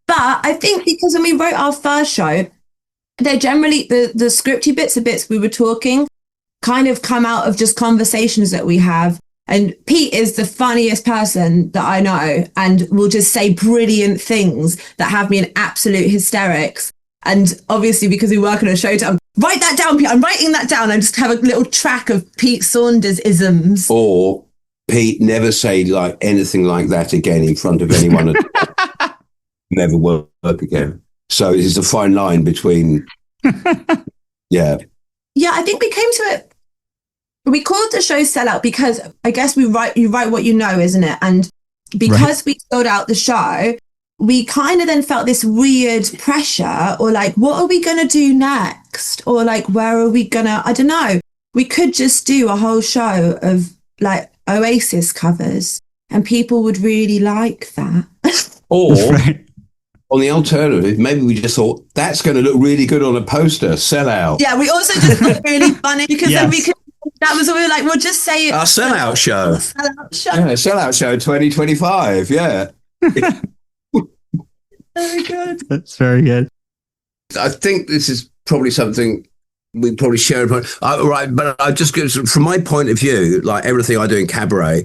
But I think because when we wrote our first show, they're generally, the scripty bits we were talking kind of come out of just conversations that we have. And Pete is the funniest person that I know and will just say brilliant things that have me in absolute hysterics. And obviously, because we work on a show, write that down, Pete. I'm writing that down. I just have a little track of Pete Saunders isms. Or Pete, never say like anything like that again in front of anyone. Never work again. So it's a fine line between, yeah. Yeah, I think we came to it. We called the show Sellout because I guess you write what you know, isn't it? And because we sold out the show, we kind of then felt this weird pressure, or like, what are we going to do next? Or like, where are we going to, I don't know. We could just do a whole show of like Oasis covers and people would really like that. Or on the alternative, maybe we just thought that's going to look really good on a poster, sell out. Yeah, we also just thought really funny because then we could, that was what we were like, we'll just say it. Our sellout show. Sellout show. Yeah, sellout show 2025. Yeah. Very good. That's very good. I think this is probably something we probably share. Right, but I just go from my point of view, like everything I do in cabaret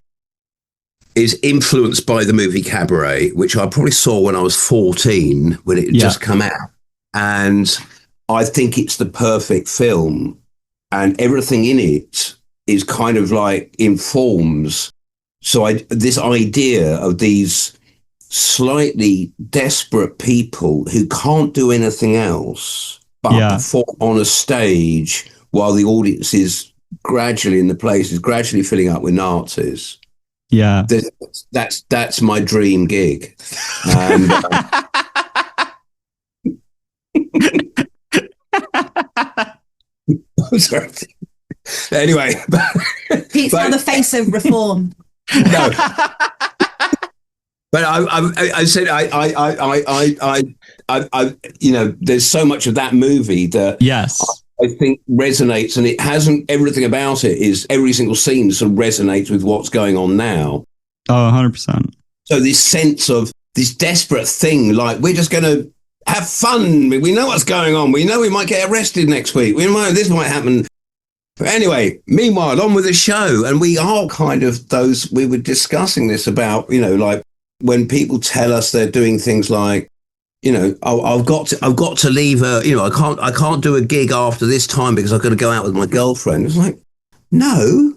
is influenced by the movie Cabaret, which I probably saw when I was 14 when it had just come out. And I think it's the perfect film, and everything in it is kind of like informs. So this idea of these slightly desperate people who can't do anything else but perform on a stage while the audience is gradually in the place is gradually filling up with Nazis. Yeah, that's my dream gig. And, sorry. Anyway, Pete's now the face of reform. No, but I said I you know, there's so much of that movie that I think resonates, and it hasn't, everything about it is every single scene sort of resonates with what's going on now. Oh, 100%. So this sense of this desperate thing, like we're just going to have fun. We know what's going on. We know we might get arrested next week. We know this might happen. But anyway, meanwhile, on with the show. And we are kind of those, we were discussing this about, you know, like when people tell us they're doing things like, you know, oh, I've got to leave you know, I can't do a gig after this time because I've got to go out with my girlfriend. It's like, no,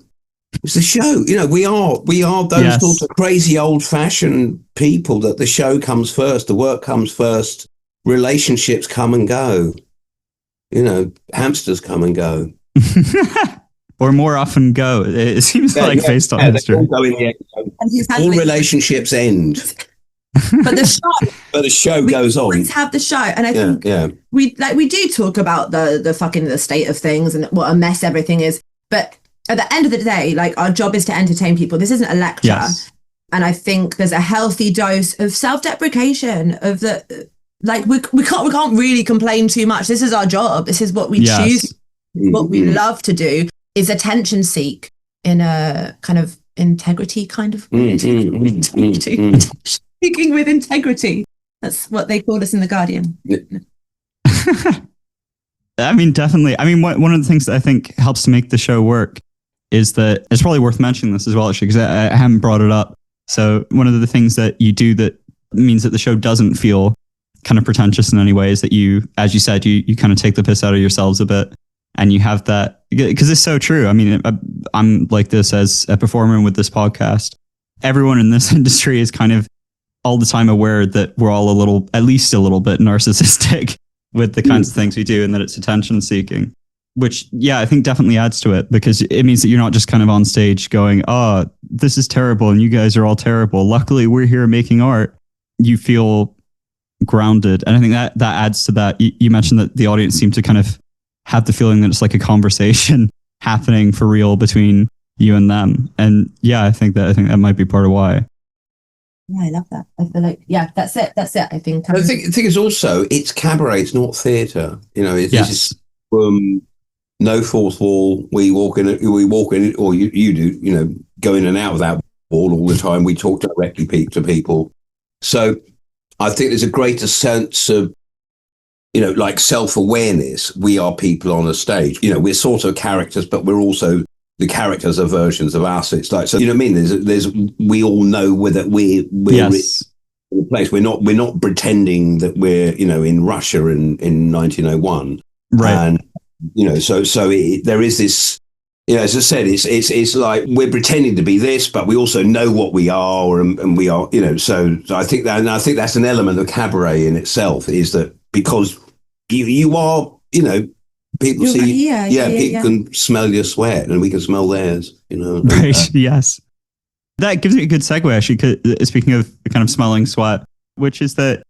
it's the show. You know, we are those sorts of crazy old fashioned people that the show comes first, the work comes first, relationships come and go, you know, hamsters come and go. Or more often go. It seems like based on history. All, go in the all relationships end. But the show goes on. Let's have the show, and I think we do talk about the state of things and what a mess everything is. But at the end of the day, like, our job is to entertain people. This isn't a lecture, and I think there's a healthy dose of self-deprecation of the like we can't really complain too much. This is our job. This is what we choose. What we love to do is attention seek in a kind of integrity kind of way. Speaking with integrity. That's what they call us in The Guardian. I mean, definitely. I mean, one of the things that I think helps to make the show work is that it's probably worth mentioning this as well, actually, because I haven't brought it up. So one of the things that you do that means that the show doesn't feel kind of pretentious in any way is that you, as you said, you kind of take the piss out of yourselves a bit, and you have that, because it's so true. I mean, I'm like this as a performer with this podcast. Everyone in this industry is kind of all the time aware that we're all at least a little bit narcissistic with the kinds of things we do, and that it's attention seeking, which, I think definitely adds to it, because it means that you're not just kind of on stage going, oh, this is terrible and you guys are all terrible. Luckily, we're here making art. You feel grounded. And I think that adds to that. You mentioned that the audience seemed to kind of have the feeling that it's like a conversation happening for real between you and them. And I think that might be part of why. Yeah, I love that. I feel like, that's it. I think. The thing is also, it's cabaret, it's not theatre. You know, it's just no fourth wall. We walk in, or you do, you know, go in and out of that wall all the time. We talk directly to people. So I think there's a greater sense of, you know, like self-awareness. We are people on a stage. You know, we're sort of characters, but we're also, the characters are versions of us. It's like, so, you know what I mean? There's we all know whether we're in the place. We're not pretending that we're, you know, in Russia in 1901. Right. And, you know, so there is this, you know, as I said, it's like we're pretending to be this, but we also know what we are, and we are, you know, so I think that's an element of cabaret in itself, is that because you are, you know, people see, people can smell your sweat, and we can smell theirs, you know. Right. Yes. That gives me a good segue, actually. Speaking of kind of smelling sweat, which is that,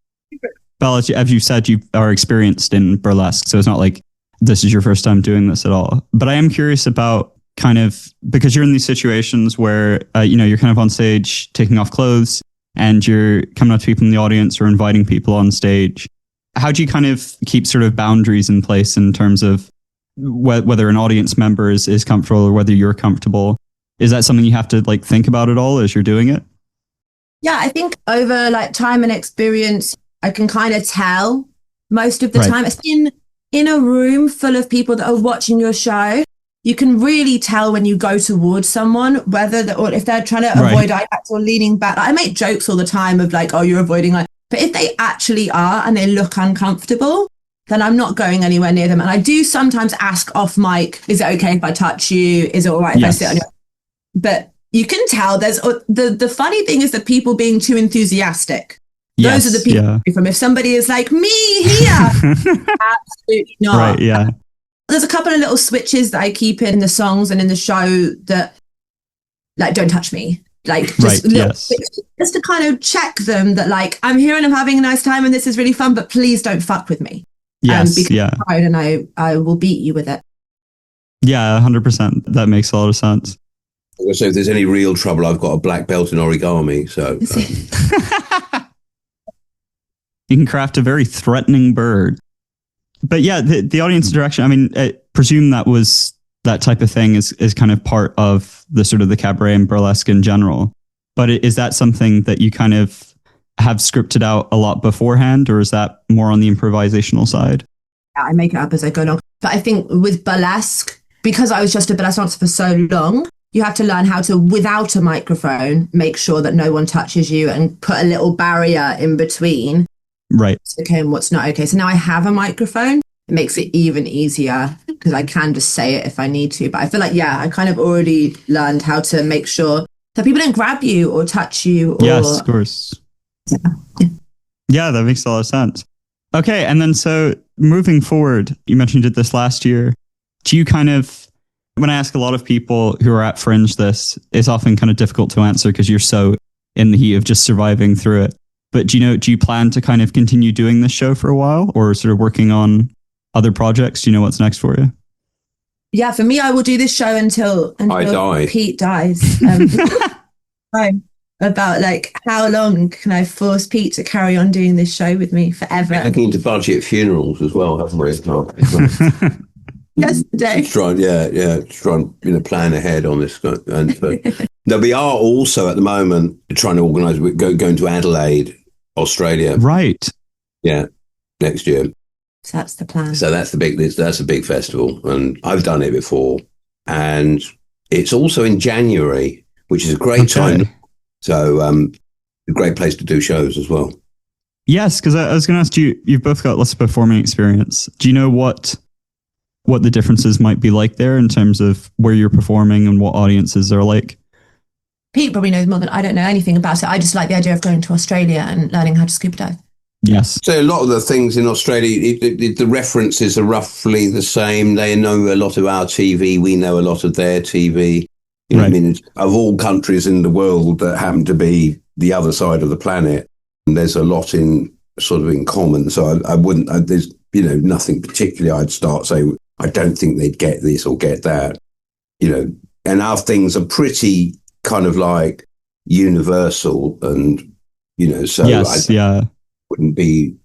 Belle, as you said, you are experienced in burlesque, so it's not like this is your first time doing this at all. But I am curious about kind of, because you're in these situations where, you're kind of on stage taking off clothes and you're coming up to people in the audience or inviting people on stage. How do you kind of keep sort of boundaries in place in terms of whether an audience member is comfortable or whether you're comfortable? Is that something you have to like think about at all as you're doing it? Yeah, I think over like time and experience, I can kind of tell most of the time. It's in a room full of people that are watching your show. You can really tell when you go towards someone, or if they're trying to avoid eye contact or leaning back. I make jokes all the time of like, oh, you're avoiding eye. But if they actually are and they look uncomfortable, then I'm not going anywhere near them. And I do sometimes ask off mic, is it okay if I touch you? Is it all right if I sit on you? But you can tell there's the funny thing is the people being too enthusiastic. Those are the people from. If somebody is like, me here, absolutely not. Right, yeah. There's a couple of little switches that I keep in the songs and in the show that, like, don't touch me. Like, just just to kind of check them that, like, I'm here and I'm having a nice time and this is really fun, but please don't fuck with me. Yes, because I'm proud and I will beat you with it. Yeah, 100%. That makes a lot of sense. So if there's any real trouble, I've got a black belt in origami. So you can craft a very threatening bird. But yeah, the audience interaction, I mean, I presume that type of thing is kind of part of the sort of the cabaret and burlesque in general. But is that something that you kind of have scripted out a lot beforehand, or is that more on the improvisational side? I make it up as I go along. But I think with burlesque, because I was just a burlesque dancer for so long, you have to learn how to, without a microphone, make sure that no one touches you and put a little barrier in between. Right. What's okay and what's not okay. So now I have a microphone. It makes it even easier because I can just say it if I need to. But I feel like, I kind of already learned how to make sure that people don't grab you or touch you. Yes, of course. Yeah, that makes a lot of sense. Okay, and then so moving forward, you mentioned you did this last year. Do you kind of, when I ask a lot of people who are at Fringe this, it's often kind of difficult to answer because you're so in the heat of just surviving through it. But do you plan to kind of continue doing this show for a while or sort of working on other projects? Do you know what's next for you? Yeah, for me, I will do this show until I die. Pete dies. About like how long can I force Pete to carry on doing this show with me forever? I need to budget funerals as well, haven't we? Yesterday. Try and plan ahead on this. And now we are also at the moment trying to organise. We're going to Adelaide, Australia. Right. Yeah, next year. So that's the plan. So that's a big festival, and I've done it before, and it's also in January, which is a great time. So a great place to do shows as well. Yes, because I was going to ask you. You've both got lots of performing experience. Do you know what the differences might be like there in terms of where you're performing and what audiences are like? Pete probably knows more than I don't know anything about it. I just like the idea of going to Australia and learning how to scuba dive. Yes. So a lot of the things in Australia, the references are roughly the same. They know a lot of our TV. We know a lot of their TV. You know what I mean? Of all countries in the world that happen to be the other side of the planet, and there's a lot in common. So I wouldn't, there's, nothing particularly I'd start saying, I don't think they'd get this or get that, and our things are pretty kind of like universal and, so I wouldn't be,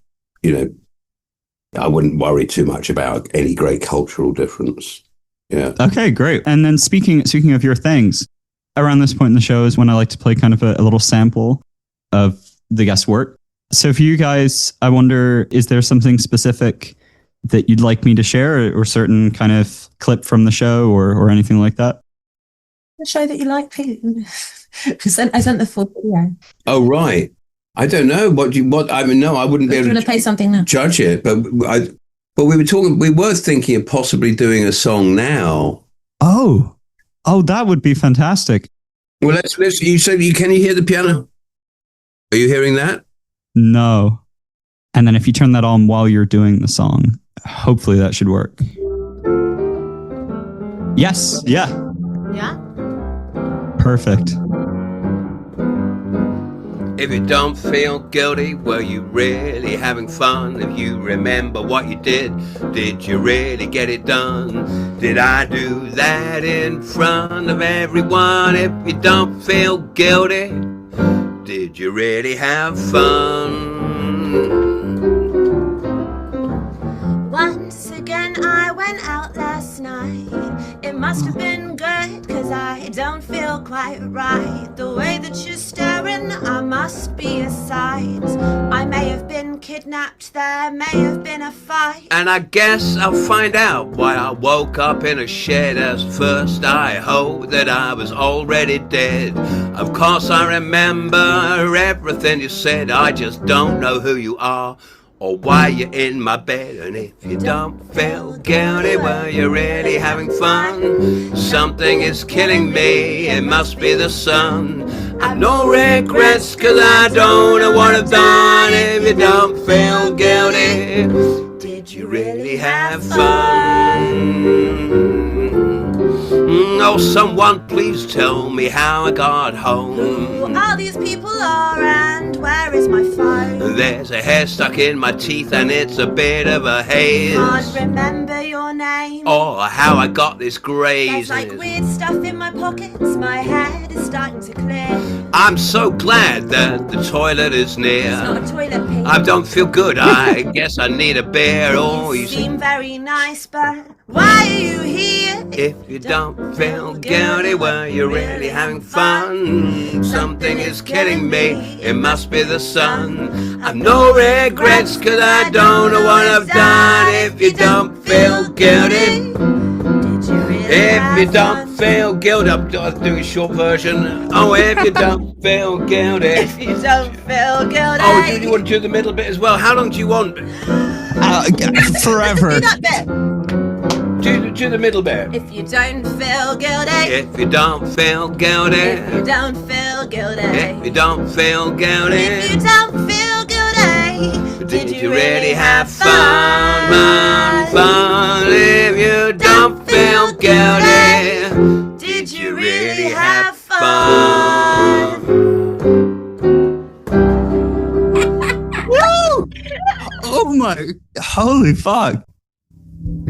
I wouldn't worry too much about any great cultural difference. Yeah. Okay, great. And then speaking of your things, around this point in the show is when I like to play kind of a little sample of the guest work. So for you guys, I wonder, is there something specific that you'd like me to share or certain kind of clip from the show or anything like that? The show that you like, Pete. I sent the full video. Oh, right. I don't know. I wouldn't be able to play something now. Judge it, but we were thinking of possibly doing a song now. Oh, that would be fantastic. Well, let's. You said can you hear the piano? Are you hearing that? No. And then if you turn that on while you're doing the song, hopefully that should work. Yes. Yeah. Yeah. Perfect. If you don't feel guilty, were you really having fun? If you remember what you did you really get it done? Did I do that in front of everyone? If you don't feel guilty, did you really have fun? Once again I went out last night. It must have been good, cause I don't feel quite right. The way that you're staring, I must be a sight. I may have been kidnapped, there may have been a fight. And I guess I'll find out why I woke up in a shed. As first I hoped that I was already dead. Of course I remember everything you said. I just don't know who you are or why you're in my bed. And if you don't feel guilty, well, you're really having fun. Something is killing me, it must be the sun. I've no regrets, cause I don't know what I've done. If you don't feel guilty, did you really have fun? Oh, someone please tell me how I got home. Who all these people are and where is my phone? There's a hair stuck in my teeth and it's a bit of a haze. Can't remember your name or how I got this graze. There's like weird stuff in my pockets, my head is starting to clear. I'm so glad that the toilet is near. It's not a toilet pee. I don't feel good, I guess I need a beer. Oh, you seem very nice, but why are you here? If you don't feel guilty, well, you're really having fun. Something is killing me, it must be the sun. I've no regrets, cause I don't know what I've done. If you don't feel guilty, if you don't feel guilty, I'm doing a short version. Oh, if you don't feel guilty. If you don't feel guilty. Oh, do you want to do the middle bit as well? How long do you want? Forever. Do that bit. Do the middle bit. If you don't feel guilty. If you don't feel guilty. If you don't feel guilty. If you don't feel guilty. If you don't feel guilty. Did you really have fun? If you don't feel guilty. Did you really have fun? Woo! Oh my, holy fuck.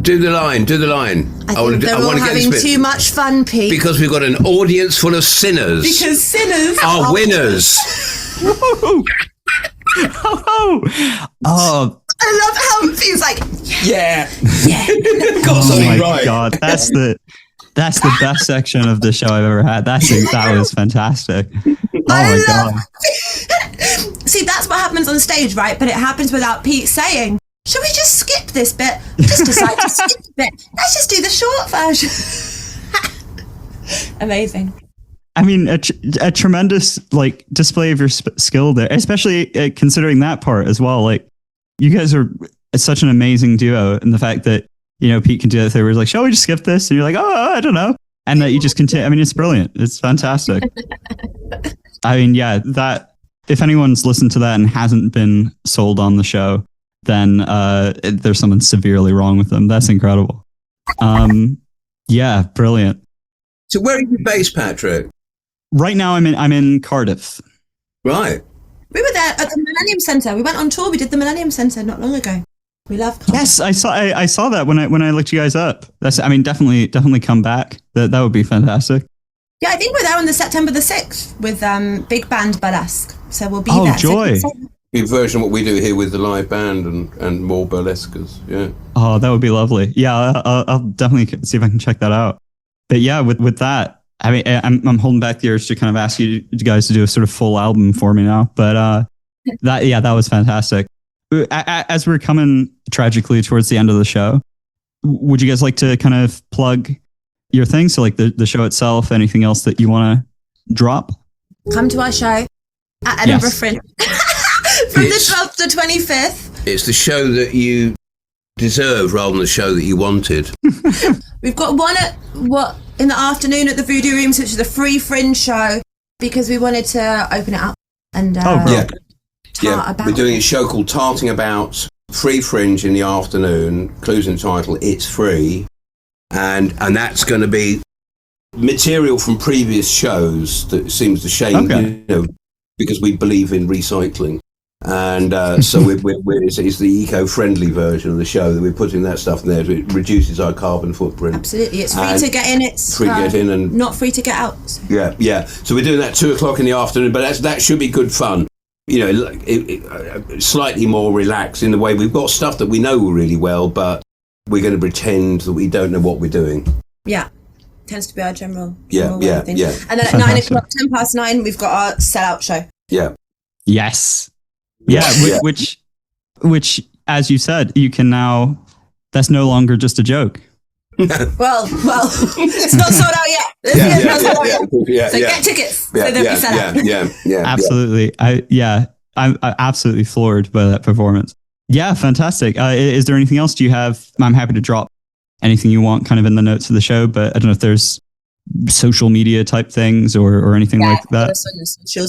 Do the line. I think they're all having too much fun, Pete. Because we've got an audience full of sinners. Because sinners are winners. Oh, I love how Pete's like, yeah. Got something right. God, that's the best section of the show I've ever had. That was fantastic. Oh my God. See, that's what happens on stage, right? But it happens without Pete saying, should we just skip this bit? Just decide to skip the bit. Let's just do the short version. Amazing. I mean, a tremendous display of your skill there, especially considering that part as well. Like, you guys are such an amazing duo, and the fact that Pete can do that thing where he's like, "Shall we just skip this?" And you're like, "Oh, I don't know," and that you just continue. I mean, it's brilliant. It's fantastic. I mean, yeah, that if anyone's listened to that and hasn't been sold on the show, then there's something severely wrong with them. That's incredible. Yeah, brilliant. So where are you based, Patrick? Right now, I'm in Cardiff. Right. We were there at the Millennium Centre. We went on tour. We did the Millennium Centre not long ago. We love Cardiff. Yes, I saw that when I looked you guys up. Definitely come back. That would be fantastic. Yeah, I think we're there on the September the 6th with big band Burlesque. So we'll be there. Oh, joy. Be a version of what we do here with the live band and more burlesquers. Yeah. Oh, that would be lovely. Yeah, I'll definitely see if I can check that out. But yeah, with that, I mean, I'm holding back the urge to kind of ask you guys to do a sort of full album for me now. But that was fantastic. As we're coming tragically towards the end of the show, would you guys like to kind of plug your things? So like the show itself, anything else that you want to drop? Come to our show at Edinburgh Fringe from the 12th to 25th. It's the show that you deserve rather than the show that you wanted. We've got one in the afternoon at the Voodoo Rooms, which is a free Fringe show, because we wanted to open it up and We're doing it. a show called Tarting About, free Fringe in the afternoon. Clues in the title, it's free, and that's going to be material from previous shows that seems to shame because we believe in recycling. And so it's the eco-friendly version of the show that we're putting that stuff in there. So it reduces our carbon footprint. Absolutely, it's free to get in. It's free to get in and not free to get out. So. Yeah. So we're doing that 2:00 in the afternoon, but that should be good fun. You know, slightly more relaxed in the way we've got stuff that we know really well, but we're going to pretend that we don't know what we're doing. Yeah, tends to be our general Yeah. And then at 9:00, 9:10, we've got our sellout show. Yeah. Yes. Yeah, which, as you said, you can now. That's no longer just a joke. well, it's not sold out yet. So get tickets. So they'll be set out. Yeah. Absolutely. I'm absolutely floored by that performance. Yeah, fantastic. Is there anything else? Do you have? I'm happy to drop anything you want, kind of in the notes of the show. But I don't know if there's social media type things or anything like that.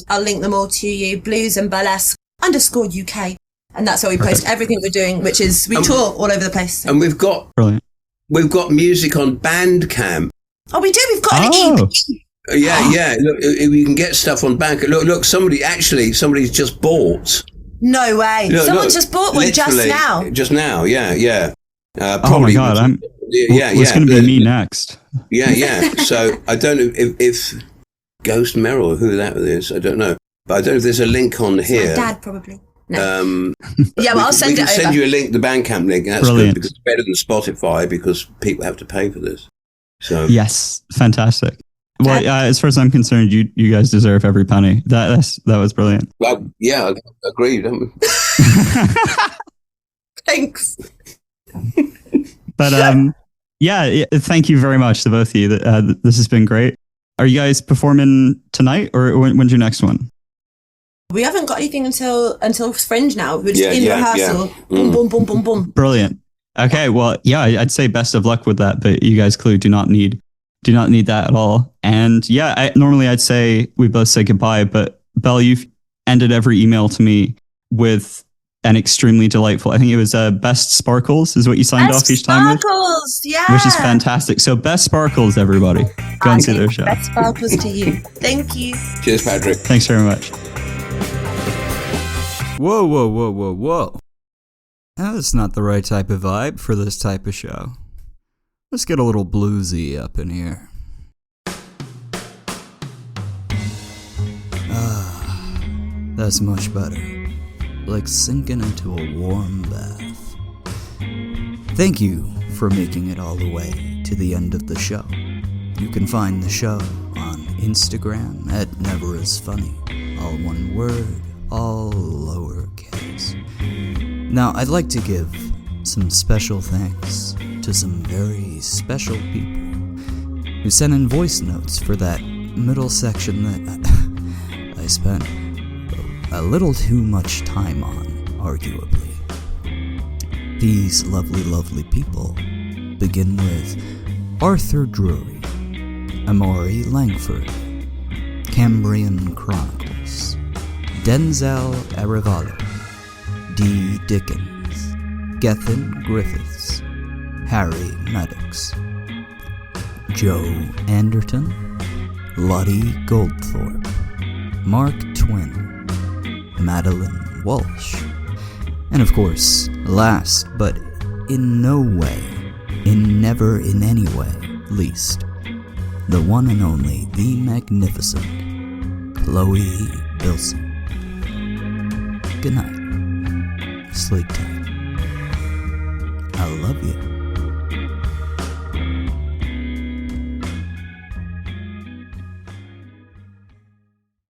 I'll link them all to you. Blues and Burlesque _UK, and that's where we post everything we're doing, which is we tour all over the place. So. And we've got music on Bandcamp. Oh, we do. We've got an EP. Yeah. Look, we can get stuff on Bandcamp. Look, somebody's just bought. No way. Someone's just bought one just now. Just now, yeah. Oh my God, it's going to be me next. Yeah. So I don't know if Ghost Merrill, who that is, I don't know. But I don't know if there's a link on here. My dad, probably. No. But I'll send it over. We can send you a link, the Bandcamp link. And that's Brilliant. Good because it's better than Spotify because people have to pay for this. So yes, fantastic. Well, as far as I'm concerned, you guys deserve every penny. That was brilliant. Well, yeah, I agree, don't we? Thanks. But thank you very much to both of you. This has been great. Are you guys performing tonight, or when's your next one? We haven't got anything until Fringe now. We're just in rehearsal. Yeah. Boom. Brilliant. Okay, well, yeah, I'd say best of luck with that, but you guys clearly do not need that at all. And normally I'd say we both say goodbye, but Belle, you've ended every email to me with an extremely delightful, I think it was Best Sparkles is what you signed off each time with. Sparkles, yeah. Which is fantastic. So Best Sparkles, everybody. Go and see their show. Best Sparkles to you. Thank you. Cheers, Patrick. Thanks very much. Whoa. That's not the right type of vibe for this type of show. Let's get a little bluesy up in here. That's much better. Like sinking into a warm bath. Thank you for making it all the way to the end of the show. You can find the show on Instagram at NeverIsFunny. All one word, all lowercase. Now, I'd like to give some special thanks to some very special people who sent in voice notes for that middle section that I spent a little too much time on, arguably. These lovely, lovely people begin with Arthur Drury, Amaury Langford, Cambrian Chronicles, Denzel Arevalo, D. Dickens, Gethin Griffiths, Harry Maddox, Joe Anderton, Lottie Goldthorpe, Mark Twin, Madeline Walsh, and of course, last but in no way, never in any way least, the one and only, the magnificent Chloe Bilson. Good night. Sleep tight. I love you.